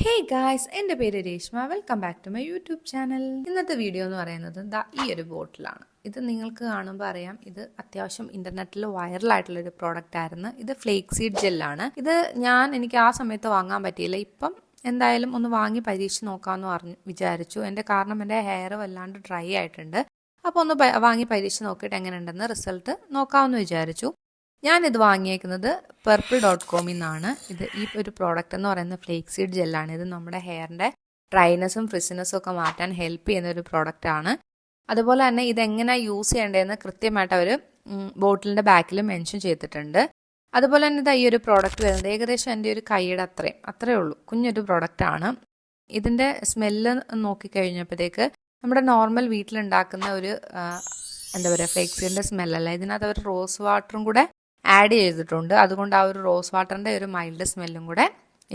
ഹേ guys, എൻ്റെ പേര് Reshma. Welcome back to my YouTube channel. ഇന്നത്തെ വീഡിയോ എന്ന് പറയുന്നത് ഈ ഒരു ബോട്ടിലാണ്. ഇത് നിങ്ങൾക്ക് കാണുമ്പോൾ അറിയാം, ഇത് അത്യാവശ്യം ഇന്റർനെറ്റിൽ വൈറലായിട്ടുള്ളൊരു പ്രോഡക്റ്റ് ആയിരുന്നു. ഇത് ഫ്ലേക്സീഡ് ജെല്ലാണ്. ഇത് എനിക്ക് ആ സമയത്ത് വാങ്ങാൻ പറ്റിയില്ല. ഇപ്പം എന്തായാലും ഒന്ന് വാങ്ങി പരീക്ഷിച്ച് നോക്കാമെന്ന് വിചാരിച്ചു. കാരണം എൻ്റെ ഹെയർ വല്ലാണ്ട് ഡ്രൈ ആയിട്ടുണ്ട്. അപ്പോൾ ഒന്ന് വാങ്ങി പരീക്ഷിച്ച് നോക്കിയിട്ട് എങ്ങനെയുണ്ടെന്ന് റിസൾട്ട് നോക്കാമെന്ന് വിചാരിച്ചു. ഞാനിത് വാങ്ങിയേക്കുന്നത് purple.com നിന്നാണ്. ഈ ഒരു പ്രോഡക്റ്റ് എന്ന് പറയുന്നത് ഫ്ലേക്സീഡ് ജെല്ലാണ്. ഇത് നമ്മുടെ ഹെയറിൻ്റെ ഡ്രൈനെസ്സും ഫ്രിസിനെസ്സും ഒക്കെ മാറ്റാൻ ഹെൽപ്പ് ചെയ്യുന്ന ഒരു പ്രോഡക്റ്റാണ്. അതുപോലെ തന്നെ ഇതെങ്ങനെ യൂസ് ചെയ്യേണ്ടതെന്ന് കൃത്യമായിട്ട് അവർ ബോട്ടിലിൻ്റെ ബാക്കിൽ മെൻഷൻ ചെയ്തിട്ടുണ്ട്. അതുപോലെ തന്നെ ഈ ഒരു പ്രോഡക്റ്റ് വരുന്നത് ഏകദേശം എൻ്റെ ഒരു കൈയുടെ അത്രയേ ഉള്ളൂ, കുഞ്ഞൊരു പ്രോഡക്റ്റാണ്. ഇതിൻ്റെ സ്മെല്ല് നോക്കിക്കഴിഞ്ഞപ്പോഴത്തേക്ക് നമ്മുടെ നോർമൽ വീട്ടിലുണ്ടാക്കുന്ന ഒരു ഫ്ലേക്സീഡിൻ്റെ സ്മെല്ലല്ല. ഇതിനകത്ത് അവർ റോസ് വാട്ടറും കൂടെ ആഡ് ചെയ്തിട്ടുണ്ട്. അതുകൊണ്ട് ആ ഒരു റോസ് വാട്ടറിൻ്റെ ഒരു മൈൽഡ് സ്മെല്ലും കൂടെ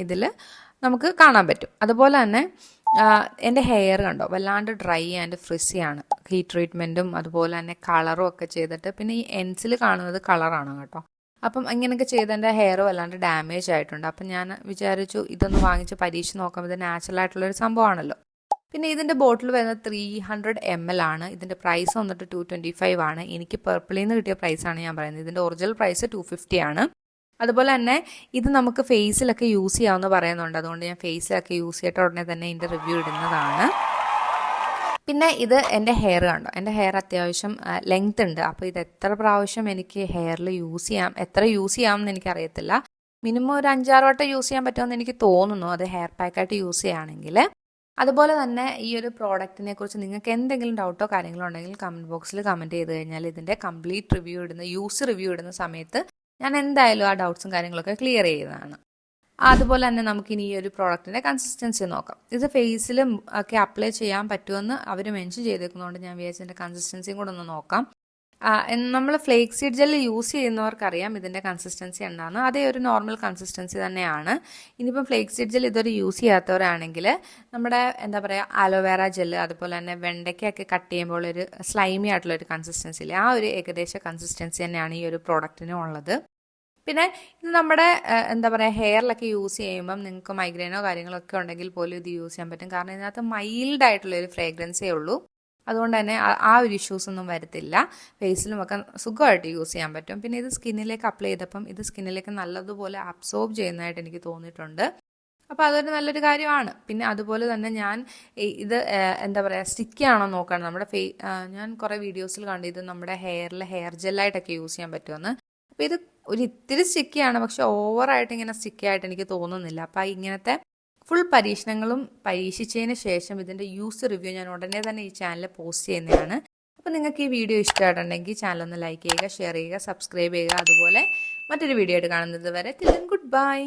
ഇതിൽ നമുക്ക് കാണാൻ പറ്റും. അതുപോലെ തന്നെ എൻ്റെ ഹെയർ കണ്ടോ, വല്ലാണ്ട് ഡ്രൈ ആൻഡ് ഫ്രിസിയാണ്. ഹീറ്റ് ട്രീറ്റ്മെൻറ്റും അതുപോലെ തന്നെ കളറും ഒക്കെ ചെയ്തിട്ട്, പിന്നെ ഈ എൻസിൽ കാണുന്നത് കളറാണ് കേട്ടോ. അപ്പം ഇങ്ങനെയൊക്കെ ചെയ്ത് എൻ്റെ ഹെയർ വല്ലാണ്ട് ഡാമേജ് ആയിട്ടുണ്ട്. അപ്പം ഞാൻ വിചാരിച്ചു ഇതൊന്ന് വാങ്ങിച്ച് പരീക്ഷിച്ച് നോക്കാം. ഇത് നാച്ചുറൽ ആയിട്ടുള്ളൊരു സംഭവമാണല്ലോ. പിന്നെ ഇതിൻ്റെ ബോട്ടിൽ വരുന്നത് 300 ml ആണ്. ഇതിൻ്റെ പ്രൈസ് വന്നിട്ട് 225 ആണ്. എനിക്ക് പർപ്പിളിൽ നിന്ന് കിട്ടിയ പ്രൈസാണ് ഞാൻ പറയുന്നത്. ഇതിൻ്റെ ഒറിജിനൽ പ്രൈസ് 250 ആണ്. അതുപോലെ തന്നെ ഇത് നമുക്ക് ഫേസിലൊക്കെ യൂസ് ചെയ്യാമെന്ന് പറയുന്നുണ്ട്. അതുകൊണ്ട് ഞാൻ ഫേസിലൊക്കെ യൂസ് ചെയ്തിട്ട് ഉടനെ തന്നെ ഇതിൻ്റെ റിവ്യൂ ഇടുന്നതാണ്. പിന്നെ ഇത് എൻ്റെ ഹെയർ കണ്ടോ, എൻ്റെ ഹെയർ അത്യാവശ്യം ലെങ്ത് ഉണ്ട്. അപ്പോൾ ഇത് എത്ര പ്രാവശ്യം എനിക്ക് ഹെയറിൽ എത്ര യൂസ് ചെയ്യാമെന്ന് എനിക്കറിയത്തില്ല. മിനിമം ഒരു 5-6 വട്ടം യൂസ് ചെയ്യാൻ പറ്റുമെന്ന് എനിക്ക് തോന്നുന്നു, അത് ഹെയർ പാക്കായിട്ട് യൂസ് ചെയ്യുകയാണെങ്കിൽ. അതുപോലെ തന്നെ ഈ ഒരു പ്രോഡക്റ്റിനെ കുറിച്ച് നിങ്ങൾക്ക് എന്തെങ്കിലും ഡൗട്ടോ കാര്യങ്ങളോ ഉണ്ടെങ്കിൽ കമൻറ്റ് ബോക്സിൽ കമൻറ്റ് ചെയ്ത് കഴിഞ്ഞാൽ ഇതിൻ്റെ കംപ്ലീറ്റ് യൂസ് റിവ്യൂ ഇടുന്ന സമയത്ത് ഞാൻ എന്തായാലും ആ ഡൗട്ട്സും കാര്യങ്ങളൊക്കെ ക്ലിയർ ചെയ്യുന്നതാണ്. അതുപോലെ തന്നെ നമുക്കിനി ഈ ഒരു പ്രോഡക്റ്റിൻ്റെ കൺസിസ്റ്റൻസി നോക്കാം. ഇത് ഫേസിലും ഒക്കെ അപ്ലൈ ചെയ്യാൻ പറ്റുമെന്ന് അവർ മെൻഷൻ ചെയ്തേക്കുന്നതുകൊണ്ട് ഞാൻ വിചാരിച്ചതിൻ്റെ കൺസിസ്റ്റൻസിയും കൂടെ ഒന്ന് നോക്കാം. നമ്മൾ ഫ്ലേക്സീഡ് ജെൽ യൂസ് ചെയ്യുന്നവർക്കറിയാം ഇതിൻ്റെ കൺസിസ്റ്റൻസി എന്താണ്. അതേ ഒരു നോർമൽ കൺസിസ്റ്റൻസി തന്നെയാണ്. ഇനിയിപ്പം ഫ്ലേക്സീഡ് ജെൽ ഇതൊരു യൂസ് ചെയ്യാത്തവരാണെങ്കിൽ നമ്മുടെ ആലോവേറ ജെല്ല്, അതുപോലെ തന്നെ വെണ്ടയ്ക്കൊക്കെ കട്ട് ചെയ്യുമ്പോൾ ഒരു സ്ലൈമി ആയിട്ടുള്ളൊരു കൺസിസ്റ്റൻസി ഇല്ലേ, ആ ഒരു ഏകദേശ കൺസിസ്റ്റൻസി തന്നെയാണ് ഈ ഒരു പ്രോഡക്റ്റിനും ഉള്ളത്. പിന്നെ ഇത് നമ്മുടെ ഹെയറിലൊക്കെ യൂസ് ചെയ്യുമ്പം നിങ്ങൾക്ക് മൈഗ്രെയിനോ കാര്യങ്ങളൊക്കെ ഉണ്ടെങ്കിൽ പോലും ഇത് യൂസ് ചെയ്യാൻ പറ്റും. കാരണം ഇതിനകത്ത് മൈൽഡ് ആയിട്ടുള്ളൊരു ഫ്രേഗ്രൻസേ ഉള്ളൂ. അതുകൊണ്ട് തന്നെ ആ ഒരു ഇഷ്യൂസ് ഒന്നും വരത്തില്ല. ഫേസിലും ഒക്കെ സുഖമായിട്ട് യൂസ് ചെയ്യാൻ പറ്റും. പിന്നെ ഇത് സ്കിന്നിലേക്ക് അപ്ലൈ ചെയ്തപ്പം ഇത് സ്കിന്നിലേക്ക് നല്ലതുപോലെ അബ്സോർബ് ചെയ്യുന്നതായിട്ട് എനിക്ക് തോന്നിയിട്ടുണ്ട്. അപ്പോൾ അതൊരു നല്ലൊരു കാര്യമാണ്. പിന്നെ അതുപോലെ തന്നെ ഞാൻ ഇത് സ്റ്റിക്കി ആണോ നോക്കണം. ഞാൻ കുറേ വീഡിയോസിൽ കണ്ടു ഇത് നമ്മുടെ ഹെയർ ജെല്ലായിട്ടൊക്കെ യൂസ് ചെയ്യാൻ പറ്റുമെന്ന്. അപ്പോൾ ഇത് ഒരു ഇത്തിരി സ്റ്റിക്കിയാണ്, പക്ഷെ ഓവറായിട്ട് ഇങ്ങനെ സ്റ്റിക്കി ആയിട്ട് എനിക്ക് തോന്നുന്നില്ല. അപ്പോൾ ഇങ്ങനത്തെ ഫുൾ പരീക്ഷണങ്ങളും പരീക്ഷിച്ചതിന് ശേഷം ഇതിൻ്റെ യൂസ് റിവ്യൂ ഞാൻ ഉടനെ തന്നെ ഈ ചാനലിൽ പോസ്റ്റ് ചെയ്യുന്നതാണ്. അപ്പോൾ നിങ്ങൾക്ക് ഈ വീഡിയോ ഇഷ്ടമായിട്ടുണ്ടെങ്കിൽ ചാനലൊന്ന് ലൈക്ക് ചെയ്യുക, ഷെയർ ചെയ്യുക, സബ്സ്ക്രൈബ് ചെയ്യുക. അതുപോലെ മറ്റൊരു വീഡിയോ ആയിട്ട് കാണുന്നത് വരെ ഗുഡ് ബൈ.